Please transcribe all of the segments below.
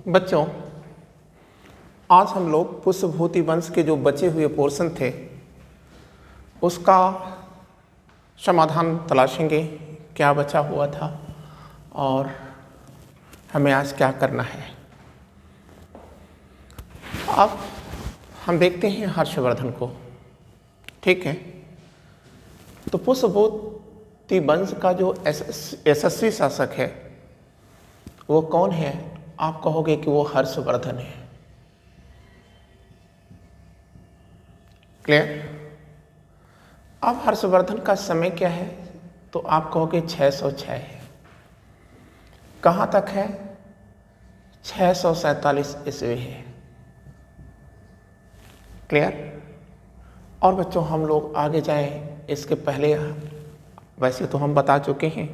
बच्चों, आज हम लोग पुष्पभूति वंश के जो बचे हुए पोर्शन थे उसका समाधान तलाशेंगे। क्या बचा हुआ था और हमें आज क्या करना है। अब हम देखते हैं हर्षवर्धन को। ठीक है, तो पुष्पभूति वंश का जो यशस्वी शासक है वो कौन है? आप कहोगे कि वो हर्षवर्धन है। क्लियर? अब हर्षवर्धन का समय क्या है? तो आप कहोगे 606 है। कहाँ तक है? 647 ईस्वी है। क्लियर? और बच्चों, हम लोग आगे जाएं इसके पहले, वैसे तो हम बता चुके हैं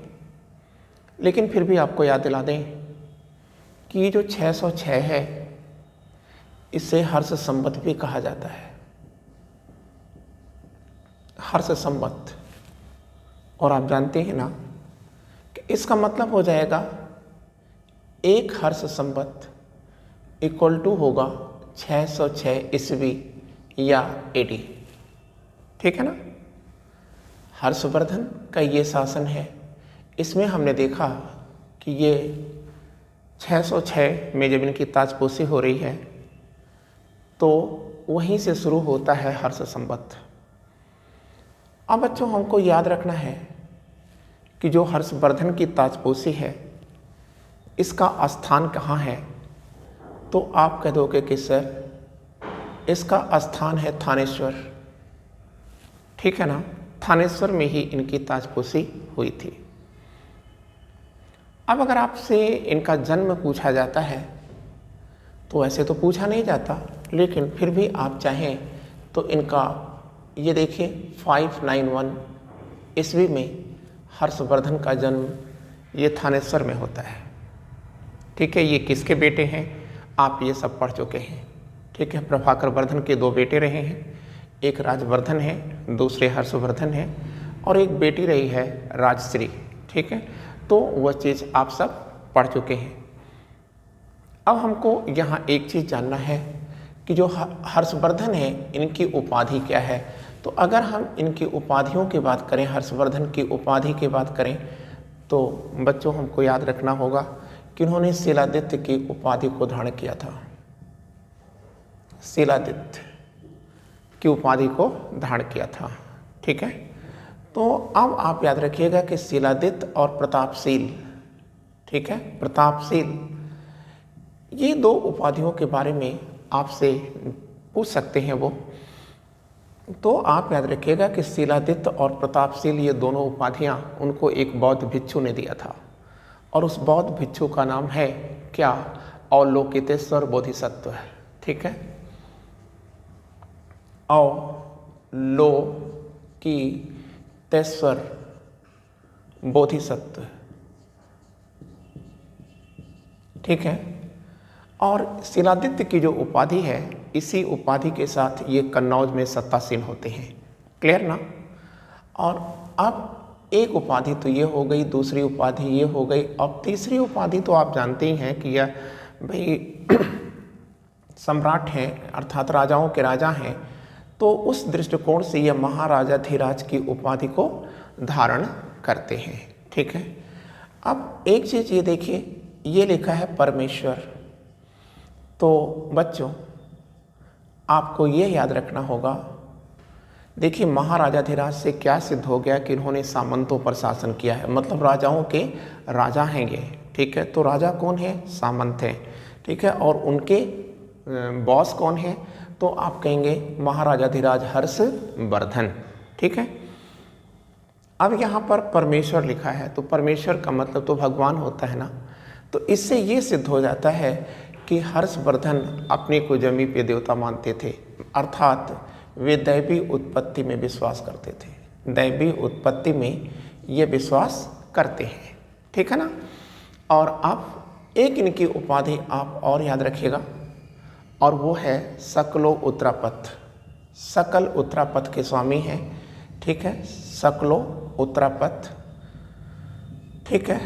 लेकिन फिर भी आपको याद दिला दें कि ये जो 606 है इसे हर्ष संवत भी कहा जाता है। हर्ष संवत। और आप जानते हैं ना कि इसका मतलब हो जाएगा एक हर्ष संवत इक्वल टू होगा 606 ईस्वी या एडी। ठीक है ना? हर्षवर्धन का ये शासन है। इसमें हमने देखा कि ये 606 में जब इनकी ताजपोशी हो रही है तो वहीं से शुरू होता है हर्ष संवत। अब बच्चों, हमको याद रखना है कि जो हर्षवर्धन की ताजपोशी है इसका स्थान कहाँ है? तो आप कह दोगे कि सर इसका स्थान है थानेश्वर। ठीक है ना? थानेश्वर में ही इनकी ताजपोशी हुई थी। अब अगर आपसे इनका जन्म पूछा जाता है तो ऐसे तो पूछा नहीं जाता, लेकिन फिर भी आप चाहें तो इनका ये देखिए 591 ईस्वी में हर्षवर्धन का जन्म ये थानेश्वर में होता है। ठीक है, ये किसके बेटे हैं? आप ये सब पढ़ चुके हैं। ठीक है, प्रभाकर वर्धन के 2 बेटे रहे हैं, एक राजवर्धन है, दूसरे हर्षवर्धन है, और एक बेटी रही है राजश्री। ठीक है, तो वह चीज़ आप सब पढ़ चुके हैं। अब हमको यहाँ एक चीज़ जानना है कि जो हर्षवर्धन है इनकी उपाधि क्या है। तो अगर हम इनकी उपाधियों की बात करें, हर्षवर्धन की उपाधि की बात करें, तो बच्चों हमको याद रखना होगा कि उन्होंने शीलादित्य की उपाधि को धारण किया था। शीलादित्य की उपाधि को धारण किया था। ठीक है, तो अब आप याद रखिएगा कि शीलादित्य और प्रतापशील, ठीक है, प्रतापशील, ये 2 उपाधियों के बारे में आपसे पूछ सकते हैं वो। तो आप याद रखिएगा कि शीलादित्य और प्रतापशील ये दोनों उपाधियां उनको एक बौद्ध भिक्षु ने दिया था, और उस बौद्ध भिक्षु का नाम है क्या? अवलोकितेश्वर बोधिसत्व है। ठीक है, अवलोकितेश्वर बोधिसत्व। ठीक है, और शीलादित्य की जो उपाधि है, इसी उपाधि के साथ ये कन्नौज में सत्तासीन होते हैं। क्लियर ना? और अब एक उपाधि तो ये हो गई, दूसरी उपाधि ये हो गई। अब तीसरी उपाधि तो आप जानते ही हैं कि यह भाई सम्राट हैं, अर्थात राजाओं के राजा हैं, तो उस दृष्टिकोण से यह महाराजाधिराज की उपाधि को धारण करते हैं। ठीक है, अब एक चीज़ ये देखिए, ये लिखा है परमेश्वर। तो बच्चों, आपको ये याद रखना होगा, देखिए महाराजाधिराज से क्या सिद्ध हो गया कि इन्होंने सामंतों पर शासन किया है, मतलब राजाओं के राजा हैं ये। ठीक है, तो राजा कौन है? सामंत हैं। ठीक है, और उनके बॉस कौन है? तो आप कहेंगे महाराजाधिराज हर्षवर्धन। ठीक है, अब यहाँ पर परमेश्वर लिखा है, तो परमेश्वर का मतलब तो भगवान होता है ना। तो इससे ये सिद्ध हो जाता है कि हर्षवर्धन अपने को जमी पे देवता मानते थे, अर्थात वे दैवी उत्पत्ति में विश्वास करते थे। दैवी उत्पत्ति में ये विश्वास करते हैं। ठीक है ना? और आप एक इनकी उपाधि आप और याद रखिएगा, और वो है सकलो उत्तरापथ। सकल उत्तरापथ के स्वामी हैं। ठीक है, सकलो उत्तरापथ। ठीक है,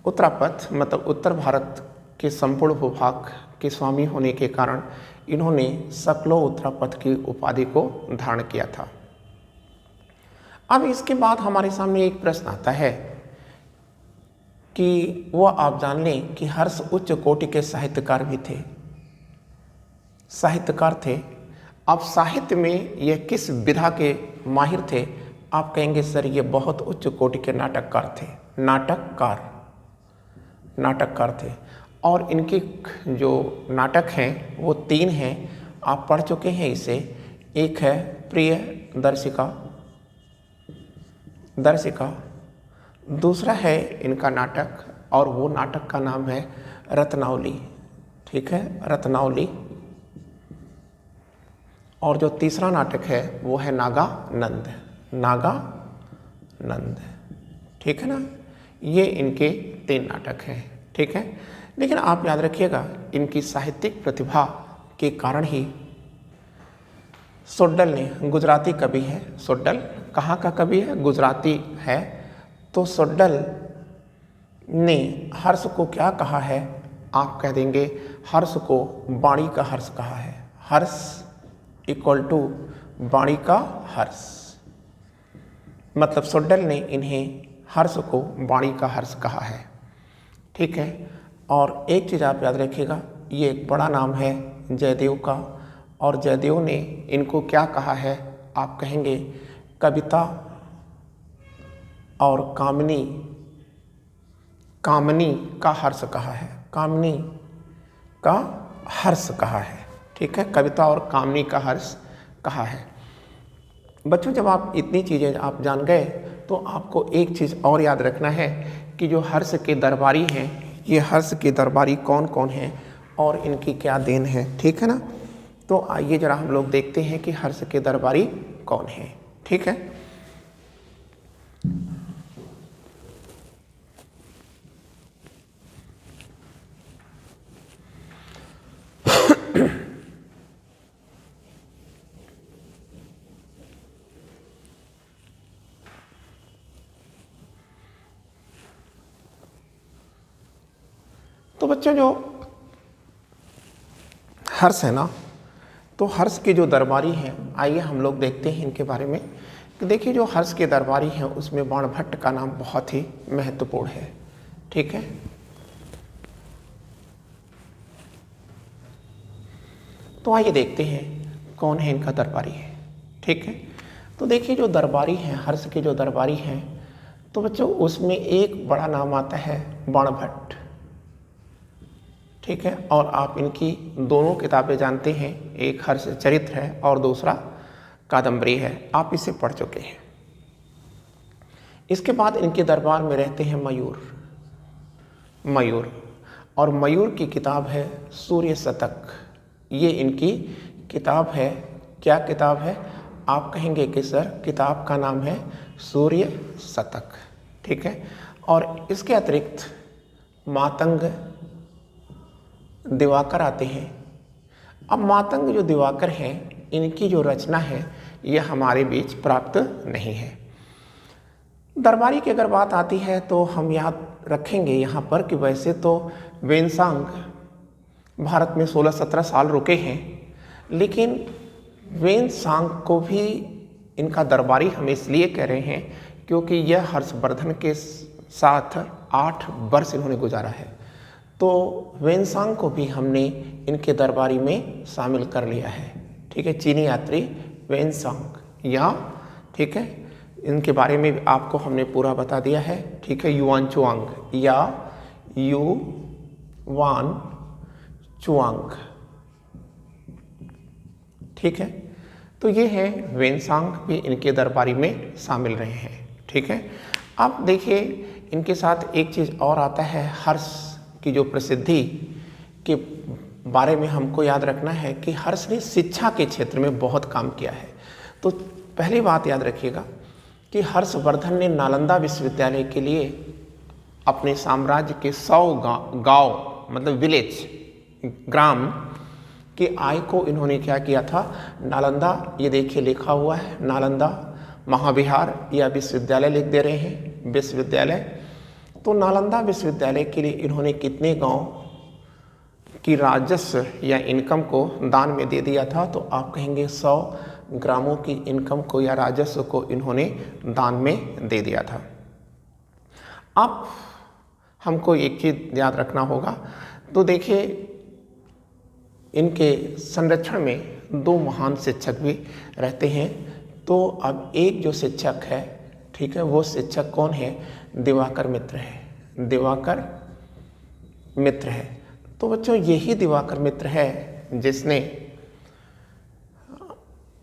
उत्तरापथ मतलब उत्तर भारत के संपूर्ण भूभाग के स्वामी होने के कारण इन्होंने सकलो उत्तरापथ की उपाधि को धारण किया था। अब इसके बाद हमारे सामने एक प्रश्न आता है कि वो आप जान लें कि हर्ष उच्च कोटि के साहित्यकार भी थे, साहित्यकार थे। अब साहित्य में ये किस विधा के माहिर थे? आप कहेंगे सर ये बहुत उच्च कोटि के नाटककार थे। नाटककार थे और इनके जो नाटक हैं वो 3 हैं, आप पढ़ चुके हैं इसे। एक है प्रिय दर्शिका, दूसरा है इनका नाटक और वो नाटक का नाम है रत्नावली, ठीक है, रत्नावली। और जो तीसरा नाटक है वो है नागानंद, ठीक है ना। ये इनके 3 नाटक हैं, ठीक है। लेकिन आप याद रखिएगा इनकी साहित्यिक प्रतिभा के कारण ही सोड्डल ने, गुजराती कवि है सोड्डल, कहाँ का कवि है? गुजराती है। तो सोड्डल ने हर्ष को क्या कहा है? आप कह देंगे हर्ष को वाणी का हर्ष कहा है। हर्ष इक्वल टू वाणी का हर्ष, मतलब सोड्डल ने इन्हें हर्ष को वाणी का हर्ष कहा है, ठीक है। और एक चीज़ आप याद रखिएगा, ये एक बड़ा नाम है जयदेव का, और जयदेव ने इनको क्या कहा है? आप कहेंगे कविता और कामनी का हर्ष कहा है, कामनी का हर्ष कहा है, ठीक है। कविता और कामनी का हर्ष कहा है। बच्चों जब आप इतनी चीज़ें आप जान गए तो आपको एक चीज़ और याद रखना है कि जो हर्ष के दरबारी हैं, ये हर्ष के दरबारी कौन कौन हैं और इनकी क्या देन है, ठीक है ना। तो आइए जरा हम लोग देखते हैं कि हर्ष के दरबारी कौन हैं, ठीक है। तो बच्चों जो हर्ष है ना, तो हर्ष के जो दरबारी हैं, आइए हम लोग देखते हैं इनके बारे में। तो देखिए जो हर्ष के दरबारी हैं उसमें बाणभट्ट का नाम बहुत ही महत्वपूर्ण है, ठीक है। तो आइए देखते हैं कौन है इनका दरबारी है, ठीक है। तो देखिए जो दरबारी हैं, हर्ष के जो दरबारी हैं, तो बच्चों उसमें एक बड़ा नाम आता है बाणभट्ट, ठीक है। और आप इनकी दोनों किताबें जानते हैं, एक हर्ष चरित्र है और दूसरा कादम्बरी है, आप इसे पढ़ चुके हैं। इसके बाद इनके दरबार में रहते हैं मयूर, और मयूर की किताब है सूर्य शतक। ये इनकी किताब है। क्या किताब है? आप कहेंगे कि सर किताब का नाम है सूर्य शतक, ठीक है। और इसके अतिरिक्त मातंग, दिवाकर आते हैं। अब मातंग जो दिवाकर हैं, इनकी जो रचना है यह हमारे बीच प्राप्त नहीं है। दरबारी की अगर बात आती है तो हम याद रखेंगे यहाँ पर कि वैसे तो वेनसांग भारत में 16-17 साल रुके हैं, लेकिन वेनसांग को भी इनका दरबारी हम इसलिए कह रहे हैं क्योंकि यह हर्षवर्धन के साथ 8 वर्ष इन्होंने गुजारा है। तो वेनसांग को भी हमने इनके दरबारी में शामिल कर लिया है, ठीक है। चीनी यात्री वेनसांग या, ठीक है, इनके बारे में आपको हमने पूरा बता दिया है, ठीक है। युआन चुआंग या युआन चुआंग, ठीक है। तो ये है वेनसांग भी इनके दरबारी में शामिल रहे हैं, ठीक है। अब देखिए इनके साथ एक चीज़ और आता है, हर्ष की जो प्रसिद्धि के बारे में हमको याद रखना है कि हर्ष ने शिक्षा के क्षेत्र में बहुत काम किया है। तो पहली बात याद रखिएगा कि हर्षवर्धन ने नालंदा विश्वविद्यालय के लिए अपने साम्राज्य के 100 गांव मतलब विलेज, ग्राम के आय को इन्होंने क्या किया था, नालंदा, ये देखिए लिखा हुआ है नालंदा महाविहार या विश्वविद्यालय लिख दे रहे हैं, विश्वविद्यालय। तो नालंदा विश्वविद्यालय के लिए इन्होंने कितने गांव कि राजस्व या इनकम को दान में दे दिया था, तो आप कहेंगे 100 ग्रामों की इनकम को या राजस्व को इन्होंने दान में दे दिया था। अब हमको एक चीज़ याद रखना होगा। तो देखिए, इनके संरक्षण में 2 महान शिक्षक भी रहते हैं। तो अब एक जो शिक्षक है, ठीक है, वो शिक्षक कौन है? दिवाकर मित्र है। दिवाकर मित्र है। तो बच्चों, यही दिवाकर मित्र है जिसने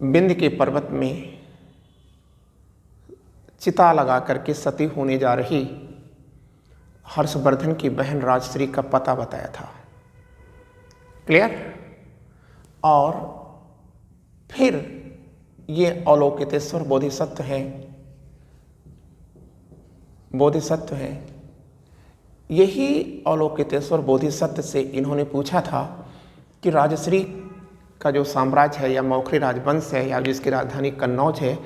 विंध्य के पर्वत में चिता लगा करके सती होने जा रही हर्षवर्धन की बहन राजश्री का पता बताया था। क्लियर? और फिर ये अवलोकितेश्वर बोधिसत्व हैं, यही अवलोकितेश्वर बोधिसत्व से इन्होंने पूछा था कि राजश्री का जो साम्राज्य है या मौखरी राजवंश है या जिसकी राजधानी कन्नौज है,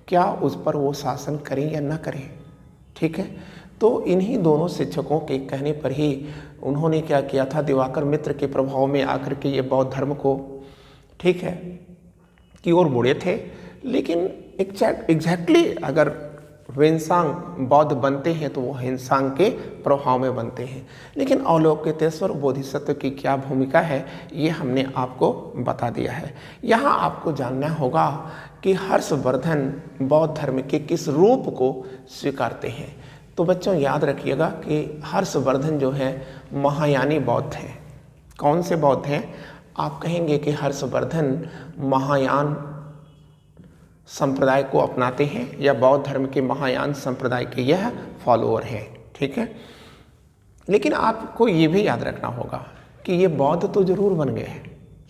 क्या उस पर वो शासन करें या न करें। ठीक है, तो इन्हीं दोनों शिक्षकों के कहने पर ही उन्होंने क्या किया था, दिवाकर मित्र के प्रभाव में आकर के ये बौद्ध धर्म को, ठीक है, की ओर मुड़े थे। लेकिन एग्जैक्टली अगर वेनसांग बौद्ध बनते हैं तो वो हेनसांग के प्रभाव में बनते हैं। लेकिन अवलोकितेश्वर बोधिसत्व की क्या भूमिका है, ये हमने आपको बता दिया है। यहाँ आपको जानना होगा कि हर्षवर्धन बौद्ध धर्म के किस रूप को स्वीकारते हैं। तो बच्चों याद रखिएगा कि हर्षवर्धन जो है महायानी बौद्ध हैं। कौन से बौद्ध हैं? आप कहेंगे कि हर्षवर्धन महायान संप्रदाय को अपनाते हैं या बौद्ध धर्म के महायान संप्रदाय के यह फॉलोअर हैं। ठीक है, लेकिन आपको ये भी याद रखना होगा कि ये बौद्ध तो जरूर बन गए हैं,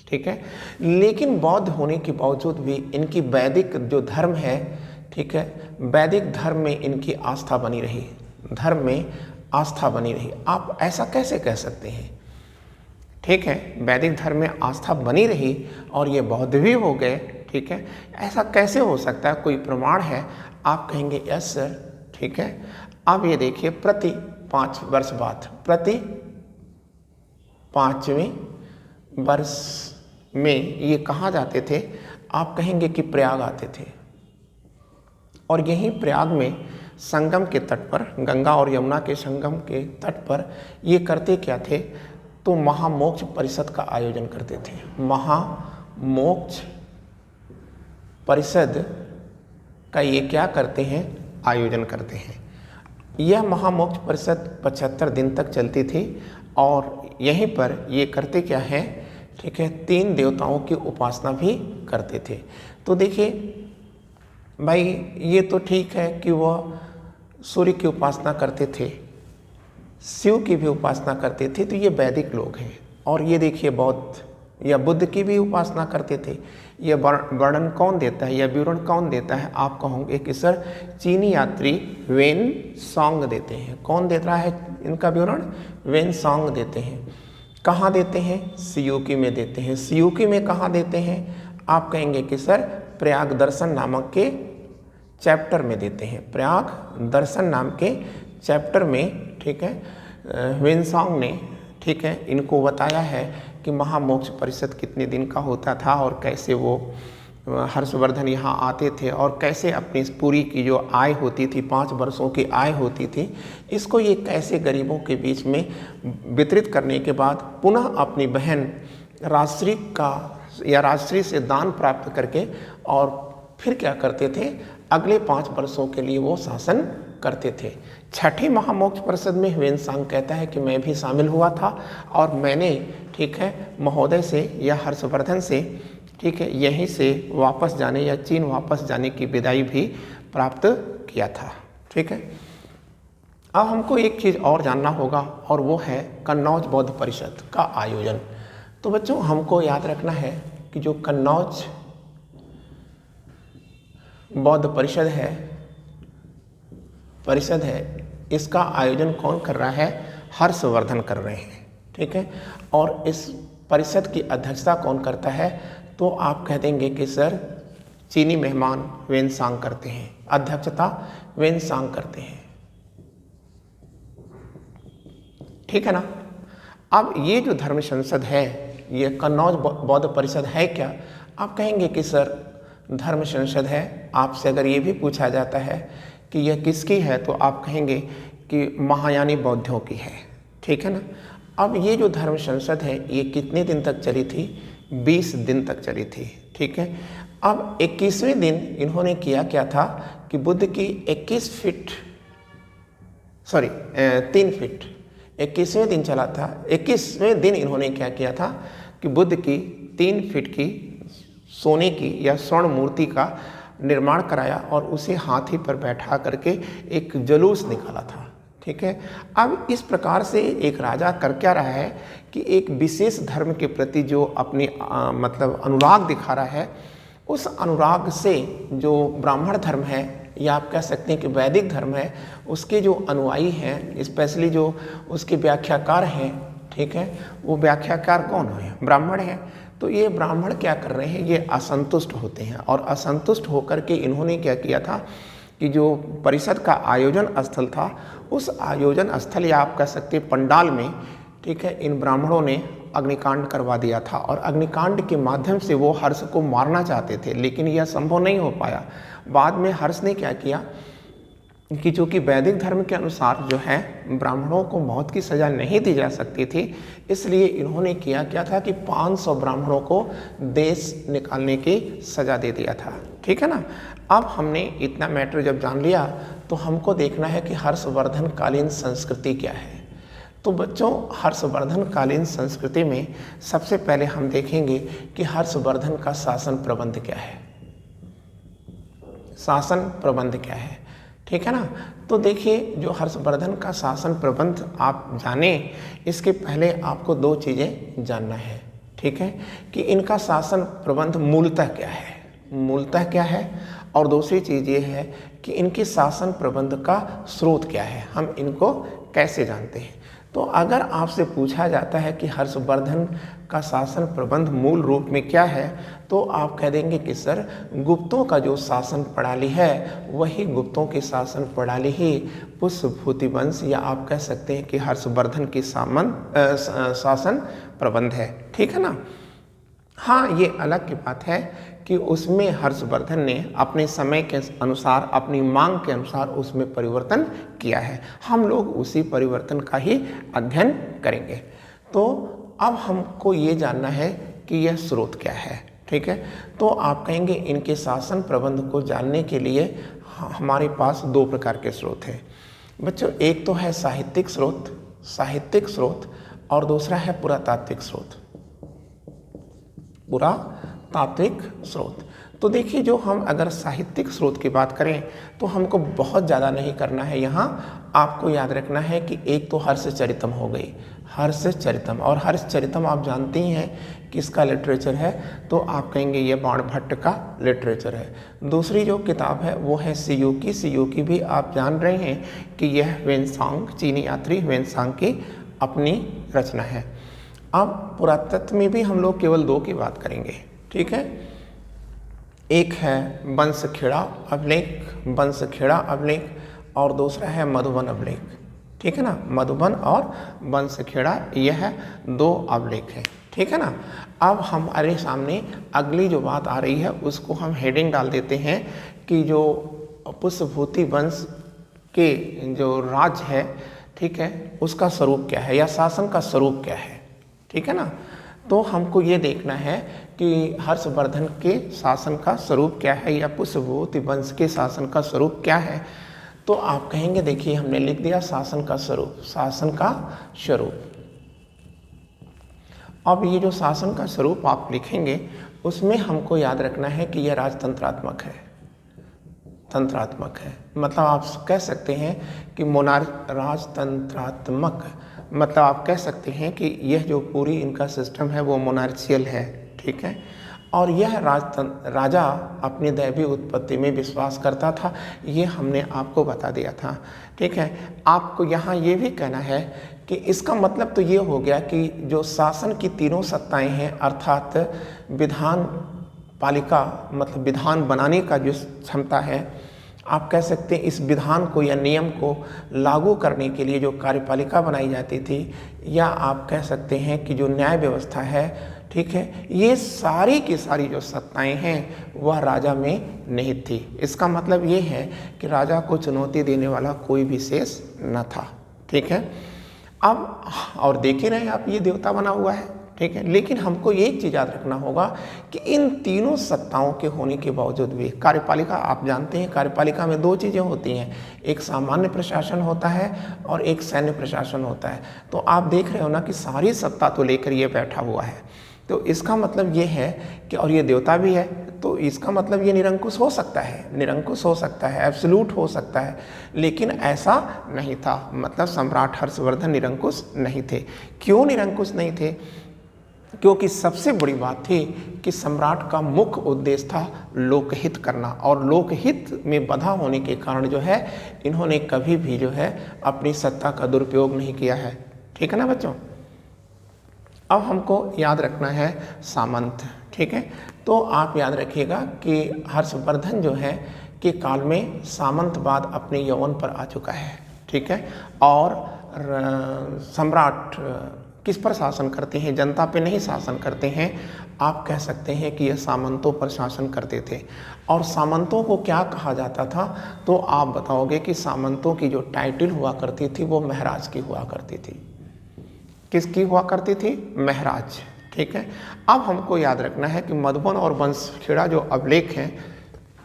ठीक है, लेकिन बौद्ध होने के बावजूद भी इनकी वैदिक जो धर्म है, ठीक है, वैदिक धर्म में इनकी आस्था बनी रही, धर्म में आस्था बनी रही। आप ऐसा कैसे कह सकते हैं? ठीक है, वैदिक धर्म में आस्था बनी रही और ये बौद्ध भी हो गए। ठीक है, ऐसा कैसे हो सकता है? कोई प्रमाण है? आप कहेंगे यस सर। ठीक है, अब ये देखिए, प्रति 5 वर्ष बाद, प्रति 5वें वर्ष में ये कहाँ जाते थे? आप कहेंगे कि प्रयाग आते थे। और यहीं प्रयाग में संगम के तट पर, गंगा और यमुना के संगम के तट पर ये करते क्या थे? तो महामोक्ष परिषद का आयोजन करते थे। महामोक्ष परिषद का ये क्या करते हैं? आयोजन करते हैं। यह महामोक्ष परिषद 75 दिन तक चलती थी और यहीं पर ये करते क्या है? ठीक है, 3 देवताओं की उपासना भी करते थे। तो देखिए भाई, ये तो ठीक है कि वह सूर्य की उपासना करते थे, शिव की भी उपासना करते थे, तो ये वैदिक लोग हैं। और ये देखिए, बौद्ध या बुद्ध की भी उपासना करते थे। ये वर्णन कौन देता है या विवरण कौन देता है? आप कहोगे कि सर चीनी यात्री वेन सॉन्ग देते हैं। कौन दे रहा है इनका विवरण? वेन सॉन्ग देते हैं। कहाँ देते हैं? सियूकी में देते हैं। सियूकी में कहाँ देते हैं? आप कहेंगे कि सर प्रयाग दर्शन नामक के चैप्टर में देते हैं। प्रयाग दर्शन नाम के चैप्टर में, ठीक है, वेनसॉन्ग ने, ठीक है, इनको बताया है कि महामोक्ष परिषद कितने दिन का होता था और कैसे वो हर्षवर्धन यहाँ आते थे और कैसे अपनी पूरी की जो आय होती थी, 5 वर्षों की आय होती थी, इसको ये कैसे गरीबों के बीच में वितरित करने के बाद पुनः अपनी बहन राजश्री का या राजश्री से दान प्राप्त करके और फिर क्या करते थे? अगले 5 वर्षों के लिए वो शासन करते थे। छठी महामोक्ष परिषद में वेनसांग कहता है कि मैं भी शामिल हुआ था और मैंने, ठीक है, महोदय से या हर्षवर्धन से, ठीक है, यहीं से वापस जाने या चीन वापस जाने की विदाई भी प्राप्त किया था। ठीक है, अब हमको एक चीज़ और जानना होगा और वो है कन्नौज बौद्ध परिषद का आयोजन। तो बच्चों, हमको याद रखना है कि जो कन्नौज बौद्ध परिषद है, इसका आयोजन कौन कर रहा है? हर्षवर्धन कर रहे हैं। ठीक है, और इस परिषद की अध्यक्षता कौन करता है? तो आप कह देंगे कि सर चीनी मेहमान वेनसांग करते हैं, अध्यक्षता वेनसांग करते हैं। ठीक है ना। अब ये जो धर्म संसद है, ये कन्नौज बौद्ध परिषद है क्या? आप कहेंगे कि सर धर्म संसद है। आपसे अगर ये भी पूछा जाता है कि यह किसकी है, तो आप कहेंगे कि महायानी बौद्धों की है, ठीक है ना। अब ये जो धर्म संसद है ये कितने दिन तक चली थी? 20 दिन तक चली थी, ठीक है। अब 21वें दिन इन्होंने किया क्या था कि बुद्ध की 3 फीट 21वें दिन चला था। 21वें दिन इन्होंने क्या किया था कि बुद्ध की 3 फीट की सोने की या स्वर्ण मूर्ति का निर्माण कराया और उसे हाथी पर बैठा करके एक जुलूस निकाला था, ठीक है। अब इस प्रकार से एक राजा कर क्या रहा है कि एक विशेष धर्म के प्रति जो अपनी मतलब अनुराग दिखा रहा है, उस अनुराग से जो ब्राह्मण धर्म है या आप कह सकते हैं कि वैदिक धर्म है, उसके जो अनुयायी हैं, स्पेशली जो उसके व्याख्याकार हैं, ठीक है, वो व्याख्याकार कौन है? ब्राह्मण हैं। तो ये ब्राह्मण क्या कर रहे हैं? ये असंतुष्ट होते हैं और असंतुष्ट होकर के इन्होंने क्या किया था कि जो परिषद का आयोजन स्थल था, उस आयोजन स्थल या आप कह सकते हैं पंडाल में, ठीक है, इन ब्राह्मणों ने अग्निकांड करवा दिया था और अग्निकांड के माध्यम से वो हर्ष को मारना चाहते थे, लेकिन यह संभव नहीं हो पाया। बाद में हर्ष ने क्या किया कि चूँकि वैदिक धर्म के अनुसार जो है ब्राह्मणों को मौत की सज़ा नहीं दी जा सकती थी, इसलिए इन्होंने किया क्या था कि 500 ब्राह्मणों को देश निकालने की सज़ा दे दिया था, ठीक है ना। अब हमने इतना मैटर जब जान लिया तो हमको देखना है कि हर्षवर्धन कालीन संस्कृति क्या है। तो बच्चों, हर्षवर्धन कालीन संस्कृति में सबसे पहले हम देखेंगे कि हर्षवर्धन का शासन प्रबंध क्या है। शासन प्रबंध क्या है, ठीक है ना। तो देखिए, जो हर्षवर्धन का शासन प्रबंध आप जाने, इसके पहले आपको 2 चीज़ें जानना है, ठीक है, कि इनका शासन प्रबंध मूलतः क्या है, मूलतः क्या है, और दूसरी चीज़ ये है कि इनके शासन प्रबंध का स्रोत क्या है, हम इनको कैसे जानते हैं। तो अगर आपसे पूछा जाता है कि हर्षवर्धन का शासन प्रबंध मूल रूप में क्या है, तो आप कह देंगे कि सर गुप्तों का जो शासन प्रणाली है वही गुप्तों की शासन प्रणाली ही पुष्यभूति वंश या आप कह सकते हैं कि हर्षवर्धन की शासन प्रबंध है, ठीक है ना। हाँ, ये अलग की बात है कि उसमें हर्षवर्धन ने अपने समय के अनुसार, अपनी मांग के अनुसार उसमें परिवर्तन किया है। हम लोग उसी परिवर्तन का ही अध्ययन करेंगे। तो अब हमको ये जानना है कि यह स्रोत क्या है, ठीक है। तो आप कहेंगे इनके शासन प्रबंध को जानने के लिए हमारे पास 2 प्रकार के स्रोत हैं बच्चों। एक तो है साहित्यिक स्रोत और दूसरा है पुरातात्विक स्रोत। पुरातात्विक स्रोत, तो देखिए, जो हम अगर साहित्यिक स्रोत की बात करें तो हमको बहुत ज़्यादा नहीं करना है। यहाँ आपको याद रखना है कि एक तो हर्षचरितम हो गई, हर्षचरितम, और हर्षचरितम आप जानते ही हैं किसका लिटरेचर है, तो आप कहेंगे ये बाणभट्ट का लिटरेचर है। दूसरी जो किताब है वो है सियूकी भी आप जान रहे हैं कि यह वेनसांग, चीनी यात्री वेनसांग की अपनी रचना है। अब पुरातत्व में भी हम लोग केवल 2 की बात करेंगे, ठीक है। एक है वंशखेड़ा अभिलेख और दूसरा है मधुबन अभिलेख, ठीक है ना। मधुबन और वंशखेड़ा, यह 2 अभिलेख हैं, ठीक है ना। अब हमारे सामने अगली जो बात आ रही है उसको हम हेडिंग डाल देते हैं कि जो पुष्यभूति वंश के जो राज है, ठीक है, उसका स्वरूप क्या है या शासन का स्वरूप क्या है, ठीक है ना। तो हमको ये देखना है कि हर्षवर्धन के शासन का स्वरूप क्या है या पुष्यभूति वंश के शासन का स्वरूप क्या है। तो आप कहेंगे, देखिए हमने लिख दिया शासन का स्वरूप। अब ये जो शासन का स्वरूप आप लिखेंगे उसमें हमको याद रखना है कि यह राजतंत्रात्मक है, मतलब आप कह सकते हैं कि राजतंत्रात्मक, मतलब आप कह सकते हैं कि यह जो पूरी इनका सिस्टम है वो मोनार्चियल है, ठीक है। और यह राजा अपनी दैवीय उत्पत्ति में विश्वास करता था, ये हमने आपको बता दिया था, ठीक है। आपको यहाँ ये भी कहना है कि इसका मतलब तो ये हो गया कि जो शासन की 3 सत्ताएं हैं, अर्थात विधान पालिका, मतलब विधान बनाने का जो क्षमता है, आप कह सकते हैं इस विधान को या नियम को लागू करने के लिए जो कार्यपालिका बनाई जाती थी, या आप कह सकते हैं कि जो न्याय व्यवस्था है, ठीक है, ये सारी की सारी जो सत्ताएं हैं वह राजा में निहित थी। इसका मतलब ये है कि राजा को चुनौती देने वाला कोई भी शेष न था। ठीक है, अब और देख ही रहे हैं आप, ये देवता बना हुआ है। ठीक है, लेकिन हमको ये चीज़ याद रखना होगा कि इन तीनों सत्ताओं के होने के बावजूद भी कार्यपालिका, आप जानते हैं कार्यपालिका में दो चीज़ें होती हैं, एक सामान्य प्रशासन होता है और एक सैन्य प्रशासन होता है। तो आप देख रहे हो ना कि सारी सत्ता तो लेकर ये बैठा हुआ है। तो इसका मतलब ये है कि, और ये देवता भी है, तो इसका मतलब ये निरंकुश हो सकता है, निरंकुश हो सकता है, एब्सोल्यूट हो सकता है, लेकिन ऐसा नहीं था। मतलब सम्राट हर्षवर्धन निरंकुश नहीं थे। क्यों निरंकुश नहीं थे? क्योंकि सबसे बड़ी बात थी कि सम्राट का मुख्य उद्देश्य था लोकहित करना, और लोकहित में बंधा होने के कारण जो है इन्होंने कभी भी जो है अपनी सत्ता का दुरुपयोग नहीं किया है। ठीक है ना बच्चों? अब हमको याद रखना है सामंत। ठीक है, तो आप याद रखिएगा कि हर्षवर्धन जो है के काल में सामंतवाद अपने यौवन पर आ चुका है। ठीक है, और सम्राट किस पर शासन करते हैं? जनता पे नहीं शासन करते हैं। आप कह सकते हैं कि यह सामंतों पर शासन करते थे। और सामंतों को क्या कहा जाता था? तो आप बताओगे कि सामंतों की जो टाइटल हुआ करती थी वो महाराज की हुआ करती थी। किसकी हुआ करती थी? महाराज। ठीक है, अब हमको याद रखना है कि मधुबन और वंशखेड़ा जो अभिलेख हैं,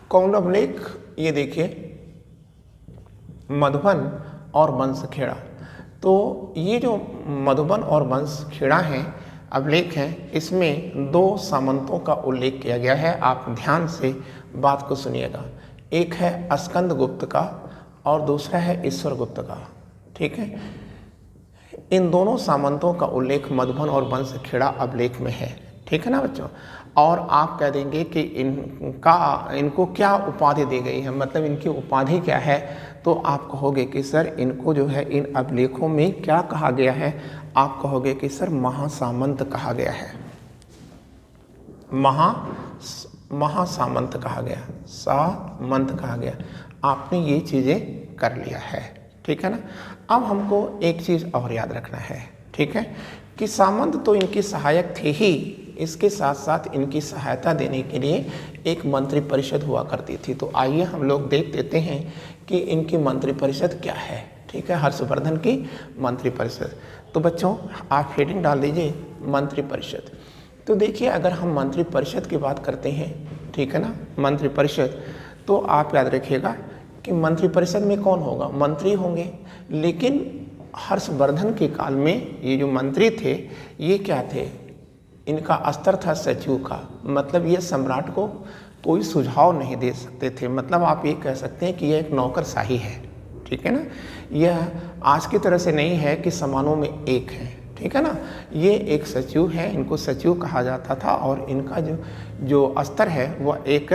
कौन अभिलेख? ये देखिए, मधुबन और वंशखेड़ा। तो ये जो मधुबन और वंशखेड़ा हैं, अभिलेख हैं, इसमें दो सामंतों का उल्लेख किया गया है। आप ध्यान से बात को सुनिएगा। एक है स्कंद गुप्त का और दूसरा है ईश्वर गुप्त का। ठीक है, इन दोनों सामंतों का उल्लेख मधुबन और वंशखेड़ा अभिलेख में है। ठीक है ना बच्चों? और आप कह देंगे कि इनको क्या उपाधि दी गई है, मतलब इनकी उपाधि क्या है? तो आप कहोगे कि सर इनको जो है इन अभिलेखों में क्या कहा गया है? आप कहोगे कि सर महासामंत कहा गया है, महासामंत कहा गया, सामंत कहा गया। आपने ये चीज़ें कर लिया है। ठीक है ना? अब हमको एक चीज़ और याद रखना है। ठीक है, कि सामंत तो इनकी सहायक थे ही, इसके साथ साथ इनकी सहायता देने के लिए एक मंत्री परिषद हुआ करती थी। तो आइए हम लोग देख देते हैं कि इनकी मंत्री परिषद क्या है। ठीक है, हर्षवर्धन की मंत्री परिषद। तो बच्चों आप हेडिंग डाल दीजिए मंत्री परिषद। तो देखिए, अगर हम मंत्री परिषद की बात करते हैं, ठीक है ना, मंत्री परिषद, तो आप याद रखिएगा कि मंत्री परिषद में कौन होगा? मंत्री होंगे। लेकिन हर्षवर्धन के काल में ये जो मंत्री थे, ये क्या थे? इनका स्तर था सचिव का। मतलब ये सम्राट को कोई सुझाव नहीं दे सकते थे। मतलब आप ये कह सकते हैं कि यह एक नौकरशाही है। ठीक है ना? यह आज की तरह से नहीं है कि समानों में एक है। ठीक है ना? ये एक सचिव है, इनको सचिव कहा जाता था, और इनका जो स्तर है वह एक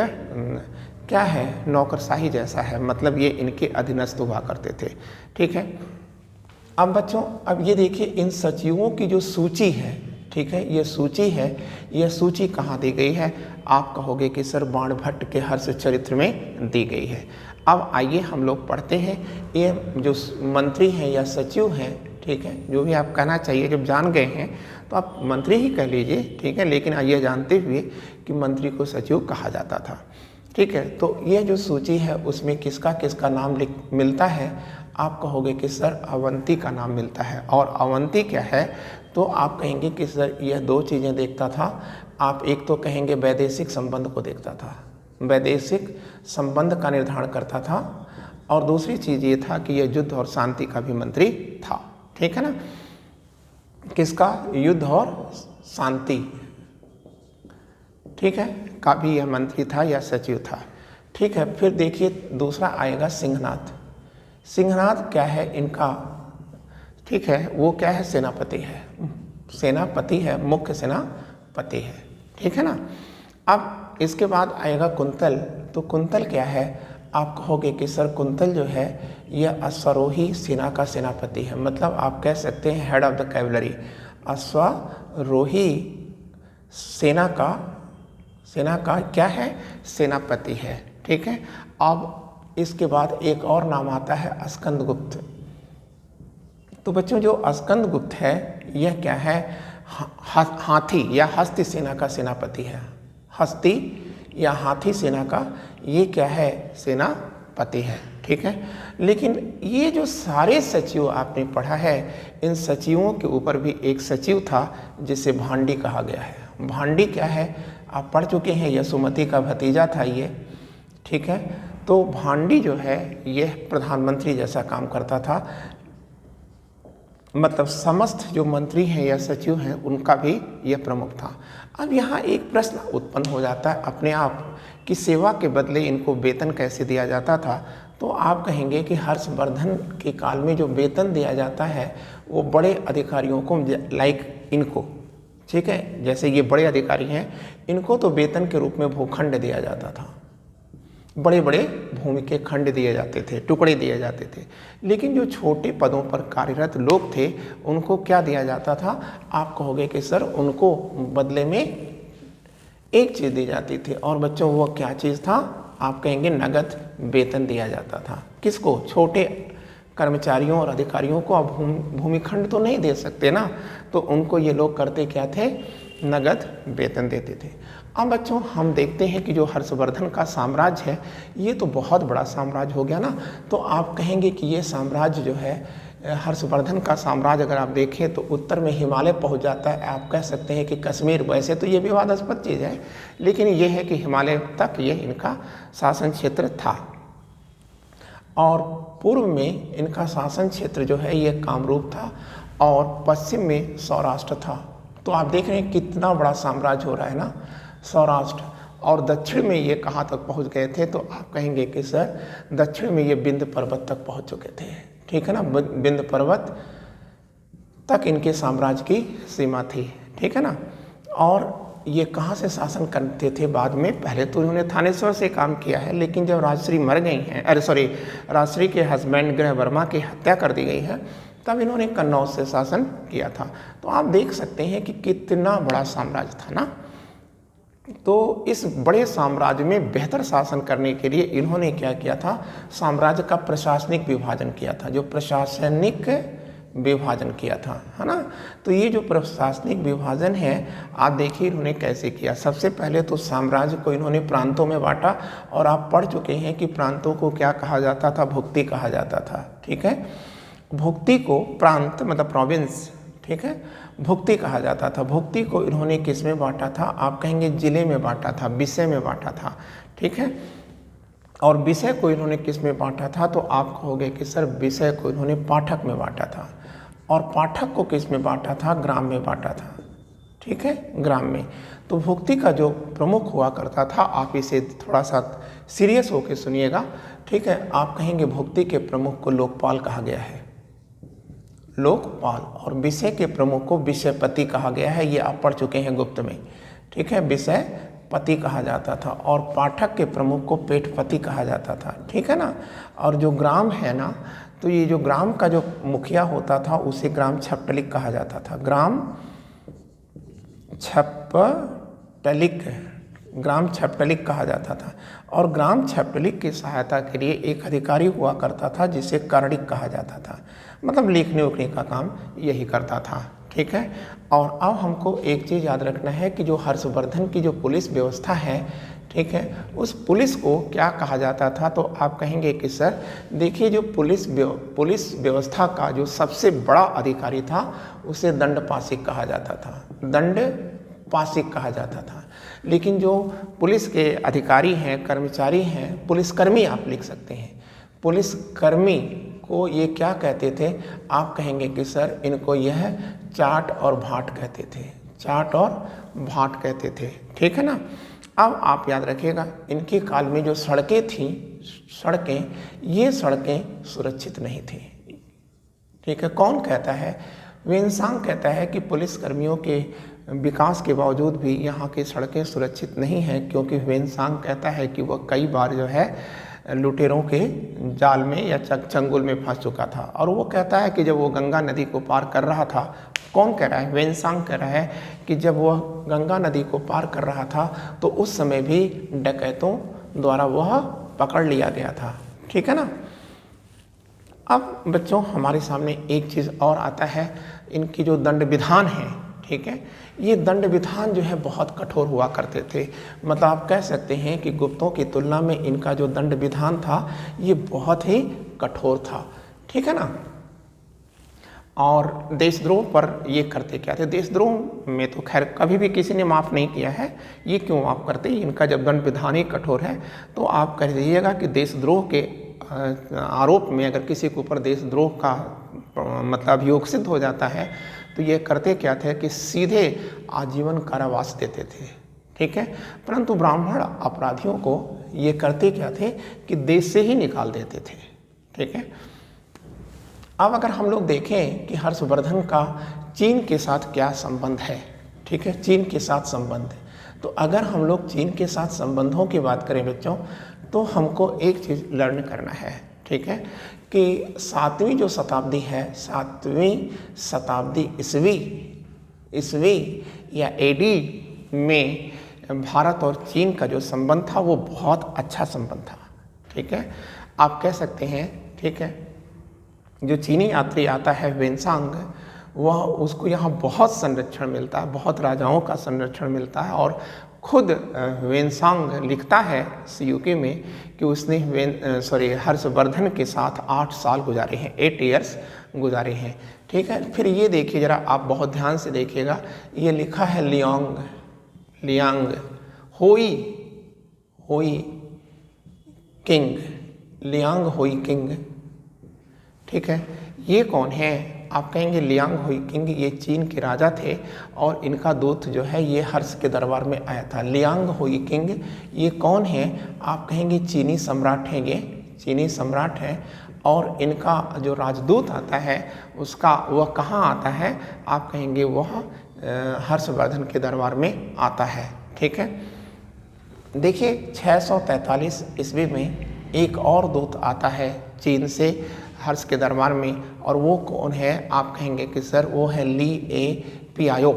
क्या है? नौकरशाही जैसा है। मतलब ये इनके अधीनस्थ हुआ करते थे। ठीक है, अब बच्चों अब ये देखिए, इन सचिवों की जो सूची है, ठीक है, ये सूची है, यह सूची कहाँ दी गई है? आप कहोगे कि सर बाणभट्ट के हर्ष चरित्र में दी गई है। अब आइए हम लोग पढ़ते हैं। ये जो मंत्री हैं या सचिव हैं, ठीक है, जो भी आप कहना चाहिए, जब जान गए हैं तो आप मंत्री ही कह लीजिए। ठीक है, लेकिन ये जानते हुए कि मंत्री को सचिव कहा जाता था। ठीक है, तो ये जो सूची है उसमें किसका किसका नाम मिलता है? आप कहोगे कि सर अवंती का नाम मिलता है। और अवंती क्या है? तो आप कहेंगे कि सर यह दो चीज़ें देखता था। आप एक तो कहेंगे वैदेशिक संबंध को देखता था, वैदेशिक संबंध का निर्धारण करता था, और दूसरी चीज़ ये था कि यह युद्ध और शांति का भी मंत्री था। ठीक है ना? किसका? युद्ध और शांति, ठीक है, का भी यह मंत्री था या सचिव था। ठीक है, फिर देखिए दूसरा आएगा सिंहनाथ। सिंहनाथ क्या है इनका? ठीक है, वो क्या है? सेनापति है, सेनापति है, मुख्य सेनापति है। ठीक है ना? अब इसके बाद आएगा कुंतल। तो कुंतल क्या है? आप कहोगे कि सर कुंतल जो है यह अश्वारोही सेना का सेनापति है। मतलब आप कह सकते हैं हेड ऑफ द कैवलरी, अश्वारोही सेना का क्या है? सेनापति है। ठीक है, अब इसके बाद एक और नाम आता है स्कंदगुप्त। तो बच्चों जो स्कंदगुप्त है यह क्या है, हाथी या हस्ती सेना का सेनापति है। हस्ती या हाथी सेना का ये क्या है, सेनापति है। ठीक है, लेकिन ये जो सारे सचिव आपने पढ़ा है, इन सचिवों के ऊपर भी एक सचिव था जिसे भांडी कहा गया है। भांडी क्या है आप पढ़ चुके हैं, यशोमती का भतीजा था ये। ठीक है, तो भांडी जो है यह प्रधानमंत्री जैसा काम करता था, मतलब समस्त जो मंत्री हैं या सचिव हैं उनका भी यह प्रमुख था। अब यहाँ एक प्रश्न उत्पन्न हो जाता है अपने आप कि सेवा के बदले इनको वेतन कैसे दिया जाता था। तो आप कहेंगे कि हर्षवर्धन के काल में जो वेतन दिया जाता है वो बड़े अधिकारियों को, लाइक इनको, ठीक है, जैसे ये बड़े अधिकारी हैं, इनको तो वेतन के रूप में भूखंड दिया जाता था, बड़े बड़े भूमि के खंड दिए जाते थे, टुकड़े दिए जाते थे। लेकिन जो छोटे पदों पर कार्यरत लोग थे उनको क्या दिया जाता था, आप कहोगे कि सर उनको बदले में एक चीज़ दी जाती थी। और बच्चों वो क्या चीज़ था, आप कहेंगे नगद वेतन दिया जाता था। किसको, छोटे कर्मचारियों और अधिकारियों को। अब भूमिखंड तो नहीं दे सकते ना, तो उनको ये लोग करते क्या थे, नगद वेतन देते थे। अब बच्चों हम देखते हैं कि जो हर्षवर्धन का साम्राज्य है ये तो बहुत बड़ा साम्राज्य हो गया ना। तो आप कहेंगे कि ये साम्राज्य जो है, हर्षवर्धन का साम्राज्य अगर आप देखें तो उत्तर में हिमालय पहुंच जाता है। आप कह सकते हैं कि कश्मीर, वैसे तो ये विवादास्पद चीज़ है, लेकिन ये है कि हिमालय तक ये इनका शासन क्षेत्र था। और पूर्व में इनका शासन क्षेत्र जो है ये कामरूप था और पश्चिम में सौराष्ट्र था। तो आप देख रहे हैं कितना बड़ा साम्राज्य हो रहा है ना, सौराष्ट्र। और दक्षिण में ये कहाँ तक पहुँच गए थे, तो आप कहेंगे कि सर दक्षिण में ये विंध्य पर्वत तक पहुँच चुके थे। ठीक है ना, विंध्य पर्वत तक इनके साम्राज्य की सीमा थी। ठीक है ना, और ये कहाँ से शासन करते थे बाद में, पहले तो उन्होंने थानेश्वर से काम किया है, लेकिन जब राजश्री मर गई हैं, राजश्री के हस्बैंड गृह वर्मा की हत्या कर दी गई है, तब इन्होंने कन्नौज से शासन किया था। तो आप देख सकते हैं कि कितना बड़ा साम्राज्य था ना। तो इस बड़े साम्राज्य में बेहतर शासन करने के लिए इन्होंने क्या किया था, साम्राज्य का प्रशासनिक विभाजन किया था, जो प्रशासनिक विभाजन किया था, है ना। तो ये जो प्रशासनिक विभाजन है आप देखिए इन्होंने कैसे किया। सबसे पहले तो साम्राज्य को इन्होंने प्रांतों में बांटा, और आप पढ़ चुके हैं कि प्रांतों को क्या कहा जाता था, भुक्ति कहा जाता था। ठीक है, भुक्ति को, प्रांत मतलब प्रोविंस, ठीक है, भुक्ति कहा जाता था। भुक्ति को इन्होंने किस में बांटा था, आप कहेंगे जिले में बांटा था, विषय में बांटा था। ठीक है, और विषय को इन्होंने किस में बांटा था, तो आप कहोगे कि सर विषय को इन्होंने पाठक में बांटा था, और पाठक को किस में बांटा था, ग्राम में बांटा था। ठीक है, ग्राम में। तो भुक्ति का जो प्रमुख हुआ करता था, आप इसे थोड़ा सा सीरियस होकर सुनिएगा। ठीक है, आप कहेंगे भुक्ति के प्रमुख को लोकपाल कहा गया है, लोकपाल। और विषय के प्रमुख को विषयपति कहा गया है, ये आप पढ़ चुके हैं गुप्त में। ठीक है, विषयपति कहा जाता था। और पाठक के प्रमुख को पेटपति कहा जाता था। ठीक है ना। और जो ग्राम है ना, तो ये जो ग्राम का जो मुखिया होता था उसे ग्राम छपटलिक कहा जाता था, ग्राम छपटलिक कहा जाता था। और ग्राम छपटलिक की सहायता के लिए एक अधिकारी हुआ करता था जिसे कर्णिक कहा जाता था, मतलब लिखने उखने का काम यही करता था। ठीक है, और अब हमको एक चीज़ याद रखना है कि जो हर्षवर्धन की जो पुलिस व्यवस्था है, ठीक है, उस पुलिस को क्या कहा जाता था, तो आप कहेंगे कि सर देखिए जो पुलिस व्यवस्था का जो सबसे बड़ा अधिकारी था उसे दंडपाशिक कहा जाता था, दंडपाशिक कहा जाता था। लेकिन जो पुलिस के अधिकारी हैं, कर्मचारी हैं, पुलिसकर्मी आप लिख सकते हैं, पुलिसकर्मी को ये क्या कहते थे, आप कहेंगे कि सर इनको यह चाट और भाट कहते थे, चाट और भाट कहते थे। ठीक है ना। अब आप याद रखिएगा इनके काल में जो सड़कें थीं, ये सड़कें सुरक्षित नहीं थी। ठीक है, कौन कहता है, वेनसांग कहता है कि पुलिसकर्मियों के विकास के बावजूद भी यहाँ की सड़कें सुरक्षित नहीं हैं, क्योंकि वेनसांग कहता है कि वह कई बार जो है लुटेरों के जाल में या चंगुल में फंस चुका था। और वो कहता है कि जब वो गंगा नदी को पार कर रहा था, कौन कह रहा है, वेनसांग कह रहा है कि जब वह गंगा नदी को पार कर रहा था तो उस समय भी डकैतों द्वारा वह पकड़ लिया गया था। ठीक है ना। अब बच्चों हमारे सामने एक चीज़ और आता है, इनकी जो दंड विधान है, ठीक है, ये दंड विधान जो है बहुत कठोर हुआ करते थे। मतलब आप कह सकते हैं कि गुप्तों की तुलना में इनका जो दंड विधान था ये बहुत ही कठोर था, ठीक है ना। और देशद्रोह पर ये करते क्या थे, देशद्रोह में तो खैर कभी भी किसी ने माफ़ नहीं किया है, ये क्यों माफ़ करते, इनका जब दंड विधान ही कठोर है तो आप कह दीजिएगा कि देशद्रोह के आरोप में अगर किसी के ऊपर देशद्रोह का मतलब अभियोग सिद्ध हो जाता है तो ये करते क्या थे कि सीधे आजीवन कारावास देते थे, ठीक है। परंतु ब्राह्मण अपराधियों को ये करते क्या थे कि देश से ही निकाल देते थे, ठीक है। अब अगर हम लोग देखें कि हर्षवर्धन का चीन के साथ क्या संबंध है, ठीक है, चीन के साथ संबंध है, तो अगर हम लोग चीन के साथ संबंधों की बात करें बच्चों तो हमको एक चीज़ लर्न करना है, ठीक है, कि 7वीं जो शताब्दी है, 7वीं शताब्दी ईस्वी या एडी में भारत और चीन का जो संबंध था वो बहुत अच्छा संबंध था, ठीक है। आप कह सकते हैं, ठीक है, जो चीनी यात्री आता है वेनसांग, वह उसको यहाँ बहुत संरक्षण मिलता है, बहुत राजाओं का संरक्षण मिलता है। और खुद वेनसांग लिखता है सीयूके में कि उसने हर्षवर्धन के साथ 8 साल गुजारे हैं, 8 ईयर्स गुजारे हैं, ठीक है। फिर ये देखिए ज़रा, आप बहुत ध्यान से देखिएगा, ये लिखा है लियांग होई किंग, लियांग होई किंग, ठीक है। ये कौन है, आप कहेंगे लियांग हुई किंग, ये चीन के राजा थे और इनका दूत जो है ये हर्ष के दरबार में आया था। लियांग हुई किंग ये कौन है, आप कहेंगे चीनी सम्राट हैं, ये चीनी सम्राट हैं। और इनका जो राजदूत आता है उसका वह कहाँ आता है, आप कहेंगे वह हर्षवर्धन के दरबार में आता है, ठीक है। देखिए 643 ईस्वी में एक और दूत आता है चीन से हर्ष के दरबार में, और वो कौन है, आप कहेंगे कि सर वो है ली ए पियायो,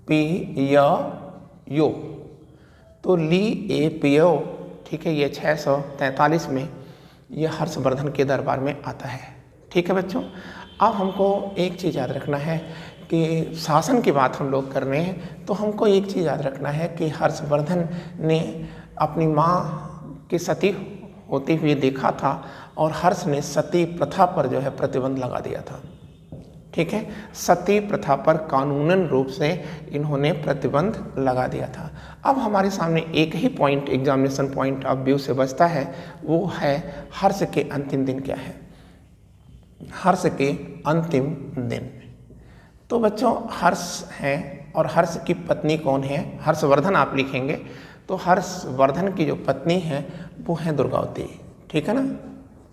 पियायो, तो ली ए पियो, ठीक है, ये 643 में ये हर्षवर्धन के दरबार में आता है, ठीक है बच्चों। अब हमको एक चीज़ याद रखना है कि शासन की बात हम लोग कर रहे हैं तो हमको एक चीज़ याद रखना है कि हर्षवर्धन ने अपनी माँ की सती होते हुए देखा था और हर्ष ने सती प्रथा पर जो है प्रतिबंध लगा दिया था, ठीक है। सती प्रथा पर कानूनन रूप से इन्होंने प्रतिबंध लगा दिया था। अब हमारे सामने एक ही point examination point of view से बचता है, वो है हर्ष के अंतिम दिन क्या है, हर्ष के अंतिम दिन। तो बच्चों हर्ष हैं और हर्ष की पत्नी कौन है, हर्षवर्धन आप लिखेंगे तो हर्षवर्धन की जो पत्नी है वो है दुर्गावती, ठीक है ना,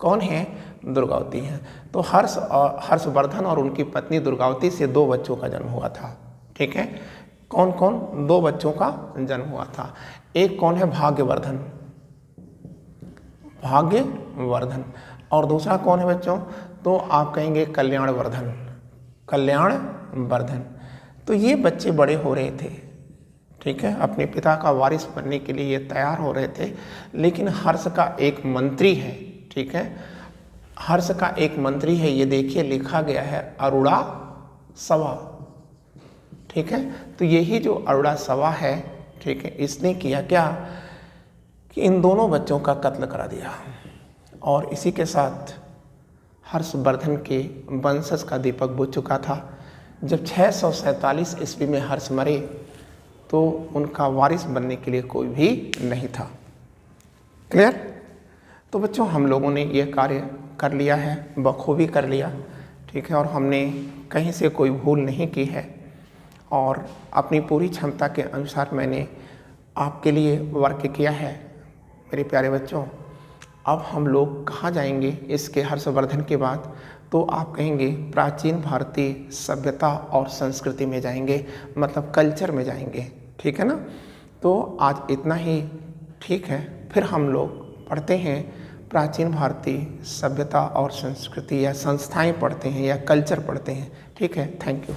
कौन है, दुर्गावती है। तो हर्षवर्धन और उनकी पत्नी दुर्गावती से 2 बच्चों का जन्म हुआ था, ठीक है। कौन कौन, 2 बच्चों का जन्म हुआ था। एक कौन है, भाग्यवर्धन, और दूसरा कौन है बच्चों, तो आप कहेंगे कल्याणवर्धन। तो ये बच्चे बड़े हो रहे थे, ठीक है, अपने पिता का वारिस बनने के लिए ये तैयार हो रहे थे। लेकिन हर्ष का एक मंत्री है, ठीक है, हर्ष का एक मंत्री है, ये देखिए लिखा गया है अरुणा सवा, ठीक है। तो यही जो अरुणा सवा है, ठीक है, इसने किया क्या कि इन दोनों बच्चों का कत्ल करा दिया और इसी के साथ हर्षवर्धन के वंशज का दीपक बुझ चुका था। जब 647 ईस्वी में हर्ष मरे तो उनका वारिस बनने के लिए कोई भी नहीं था। क्लियर। तो बच्चों हम लोगों ने ये कार्य कर लिया है, बखूबी कर लिया, ठीक है, और हमने कहीं से कोई भूल नहीं की है और अपनी पूरी क्षमता के अनुसार मैंने आपके लिए वर्क किया है। मेरे प्यारे बच्चों, अब हम लोग कहाँ जाएंगे इसके हर्षवर्धन के बाद, तो आप कहेंगे प्राचीन भारतीय सभ्यता और संस्कृति में जाएंगे, मतलब कल्चर में जाएंगे, ठीक है ना। तो आज इतना ही, ठीक है, फिर हम लोग पढ़ते हैं प्राचीन भारतीय सभ्यता और संस्कृति, या संस्थाएं पढ़ते हैं या कल्चर पढ़ते हैं, ठीक है। Thank you.